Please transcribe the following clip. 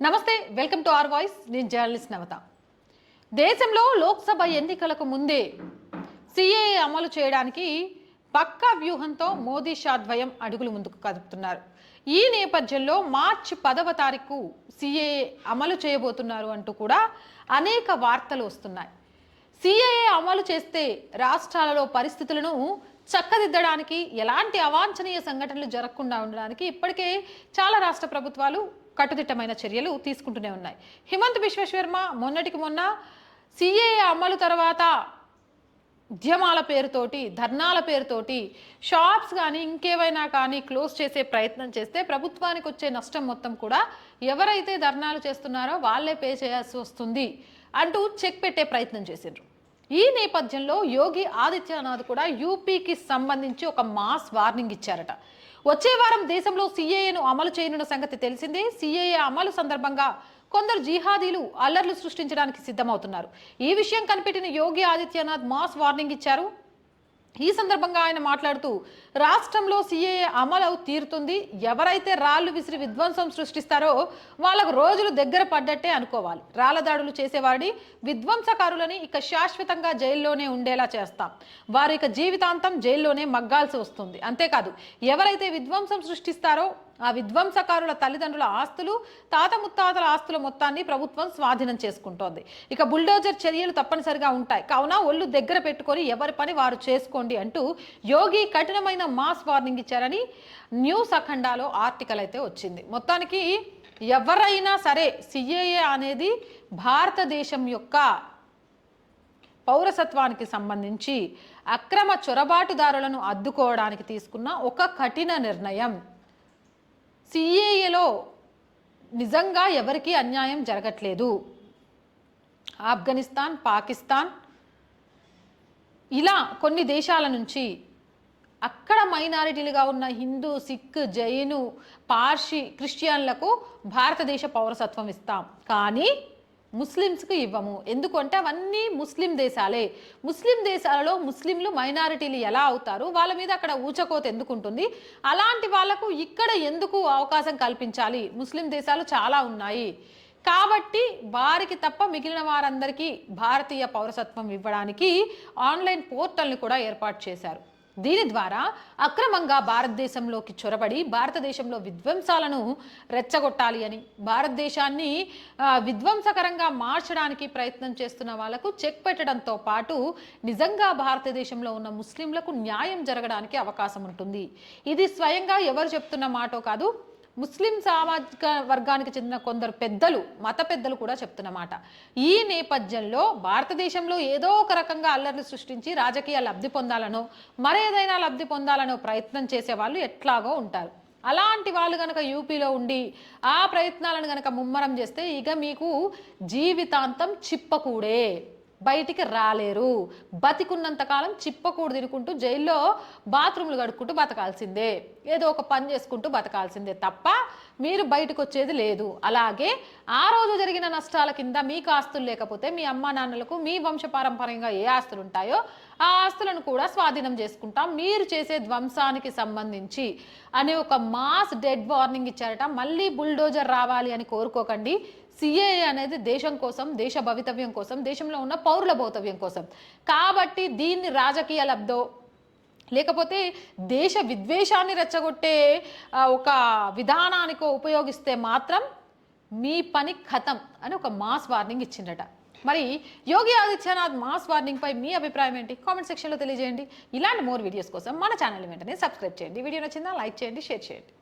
నమస్తే, welcome to our voice. నేను journalist నవత. దేశంలో లోక్సభ ఎన్నికలకు ముందే సిఏఏ అమలు చేయడానికి పక్కా వ్యూహంతో మోదీ షా ద్వయం అడుగులు ముందుకు కదుపుతున్నారు. ఈ నేపథ్యంలో మార్చి 10వ తారీఖు సిఏఏ అమలు చేయబోతున్నారు అంటూ కూడా అనేక వార్తలు వస్తున్నాయి. సిఏఏ అమలు చేస్తే రాష్ట్రాలలో పరిస్థితులను చక్కదిద్దడానికి, ఎలాంటి అవాంఛనీయ సంఘటనలు జరగకుండా ఉండడానికి ఇప్పటికే చాలా రాష్ట్ర ప్రభుత్వాలు కట్టుదిట్టమైన చర్యలు తీసుకుంటూనే ఉన్నాయి. హిమంత్ బిశ్వ శర్మ మొన్నటికి మొన్న సిఏఏ అమలు తర్వాత ఉద్యమాల పేరుతోటి, ధర్నాల పేరుతోటి షాప్స్ కానీ ఇంకేవైనా కానీ క్లోజ్ చేసే ప్రయత్నం చేస్తే ప్రభుత్వానికి వచ్చే నష్టం మొత్తం కూడా ఎవరైతే ధర్నాలు చేస్తున్నారో వాళ్ళే పే చేయాల్సి వస్తుంది అంటూ చెక్ పెట్టే ప్రయత్నం చేసిండ్రు. ఈ నేపథ్యంలో యోగి ఆదిత్యనాథ్ కూడా యూపీకి సంబంధించి ఒక మాస్ వార్నింగ్ ఇచ్చారట. వచ్చే వారం దేశంలో సిఏఏను అమలు చేయనున్న సంగతి తెలిసిందే. సిఏఏ అమలు సందర్భంగా కొందరు జిహాదీలు అల్లర్లు సృష్టించడానికి సిద్ధమవుతున్నారు. ఈ విషయం కనిపెట్టిన యోగి ఆదిత్యనాథ్ మాస్ వార్నింగ్ ఇచ్చారు. ఈ సందర్భంగా ఆయన మాట్లాడుతూ, రాష్ట్రంలో సిఏఏ అమలు తీరుతుంది, ఎవరైతే రాళ్లు విసిరి విధ్వంసం సృష్టిస్తారో వాళ్ళకు రోజులు దగ్గర పడ్డట్టే అనుకోవాలి. రాళ్ల దాడులు చేసేవారిని, విధ్వంసకారులని ఇక శాశ్వతంగా జైల్లోనే ఉండేలా చేస్తాం. వారు ఇక జీవితాంతం జైల్లోనే మగ్గాల్సి వస్తుంది. అంతేకాదు, ఎవరైతే విధ్వంసం సృష్టిస్తారో ఆ విధ్వంసకారుల తల్లిదండ్రుల ఆస్తులు, తాత ముత్తాతల ఆస్తుల మొత్తాన్ని ప్రభుత్వం స్వాధీనం చేసుకుంటోంది. ఇక బుల్డోజర్ చర్యలు తప్పనిసరిగా ఉంటాయి. కావున ఒళ్ళు దగ్గర పెట్టుకొని ఎవరి పని వారు చేసుకోండి అంటూ యోగి కఠినమైన మాస్ వార్నింగ్ ఇచ్చారని న్యూస్ అఖండాలో ఆర్టికల్ అయితే వచ్చింది. మొత్తానికి ఎవరైనా సరే సిఏఏ అనేది భారతదేశం యొక్క పౌరసత్వానికి సంబంధించి అక్రమ చొరబాటుదారులను అడ్డుకోవడానికి తీసుకున్న ఒక కఠిన నిర్ణయం. సిఏఏలో నిజంగా ఎవరికీ అన్యాయం జరగట్లేదు. ఆఫ్ఘనిస్తాన్, పాకిస్తాన్ ఇలా కొన్ని దేశాల నుంచి అక్కడ మైనారిటీలుగా ఉన్న హిందూ, సిక్, జైను, పార్షి, క్రిస్టియన్లకు భారతదేశ పౌరసత్వం ఇస్తాం, కానీ ముస్లిమ్స్కి ఇవ్వము. ఎందుకంటే అవన్నీ ముస్లిం దేశాలే. ముస్లిం దేశాలలో ముస్లింలు మైనారిటీలు ఎలా అవుతారు, వాళ్ళ మీద అక్కడ ఊచకోత ఎందుకు ఉంటుంది, అలాంటి వాళ్లకు ఇక్కడ ఎందుకు అవకాశం కల్పించాలి? ముస్లిం దేశాలు చాలా ఉన్నాయి కాబట్టి వారికి తప్ప మిగిలిన వారందరికీ భారతీయ పౌరసత్వం ఇవ్వడానికి ఆన్లైన్ పోర్టల్ని కూడా ఏర్పాటు చేశారు. దీని ద్వారా అక్రమంగా భారతదేశంలోకి చొరబడి భారతదేశంలో విధ్వంసాలను రెచ్చగొట్టాలి అని, భారతదేశాన్ని విధ్వంసకరంగా మార్చడానికి ప్రయత్నం చేస్తున్న వాళ్లకు చెక్ పెట్టడంతో పాటు నిజంగా భారతదేశంలో ఉన్న ముస్లింలకు న్యాయం జరగడానికి అవకాశం ఉంటుంది. ఇది స్వయంగా ఎవరు చెప్తున్న మాటో కాదు, ముస్లిం సామాజిక వర్గానికి చెందిన కొందరు పెద్దలు, మత పెద్దలు కూడా చెప్తున్నమాట. ఈ నేపథ్యంలో భారతదేశంలో ఏదో ఒక రకంగా అల్లర్లు సృష్టించి రాజకీయ లబ్ధి పొందాలనో మరేదైనా లబ్ధి పొందాలనో ప్రయత్నం చేసే వాళ్ళు ఎట్లాగో ఉంటారు. అలాంటి వాళ్ళు కనుక యూపీలో ఉండి ఆ ప్రయత్నాలను కనుక ముమ్మరం చేస్తే ఇక మీకు జీవితాంతం చిప్పకూడే, బయటికి రాలేరు. బతికున్నంతకాలం చిప్పకూడు తినుకుంటూ జైల్లో బాత్రూమ్లు కడుక్కుంటూ బతకాల్సిందే, ఏదో ఒక పని చేసుకుంటూ బతకాల్సిందే తప్ప మీరు బయటకు వచ్చేది లేదు. అలాగే ఆ రోజు జరిగిన నష్టాల కింద మీకు ఆస్తులు లేకపోతే మీ అమ్మా నాన్నలకు మీ వంశపారంపర్యంగా ఏ ఆస్తులు ఉంటాయో ఆ ఆస్తులను కూడా స్వాధీనం చేసుకుంటాం మీరు చేసే ధ్వంసానికి సంబంధించి అని ఒక మాస్ డెడ్ వార్నింగ్ ఇచ్చారట. మళ్ళీ బుల్డోజర్ రావాలి అని కోరుకోకండి. సిఏఏ అనేది దేశం కోసం, దేశ భవితవ్యం కోసం, దేశంలో ఉన్న పౌరుల భవితవ్యం కోసం. కాబట్టి దీన్ని రాజకీయ లబ్ధో లేకపోతే దేశ విద్వేషాన్ని రెచ్చగొట్టే ఒక విధానానికో ఉపయోగిస్తే మాత్రం మీ పని ఖతం అని ఒక మాస్ వార్నింగ్ ఇచ్చిండట. మరి యోగి ఆదిత్యనాథ్ మాస్ వార్నింగ్ పై మీ అభిప్రాయం ఏంటి? కామెంట్ సెక్షన్లో తెలియజేయండి. ఇలాంటి మోర్ వీడియోస్ కోసం మన ఛానల్ వెంటనే సబ్స్క్రైబ్ చేయండి. వీడియో నచ్చిందా లైక్ చేయండి, షేర్ చేయండి.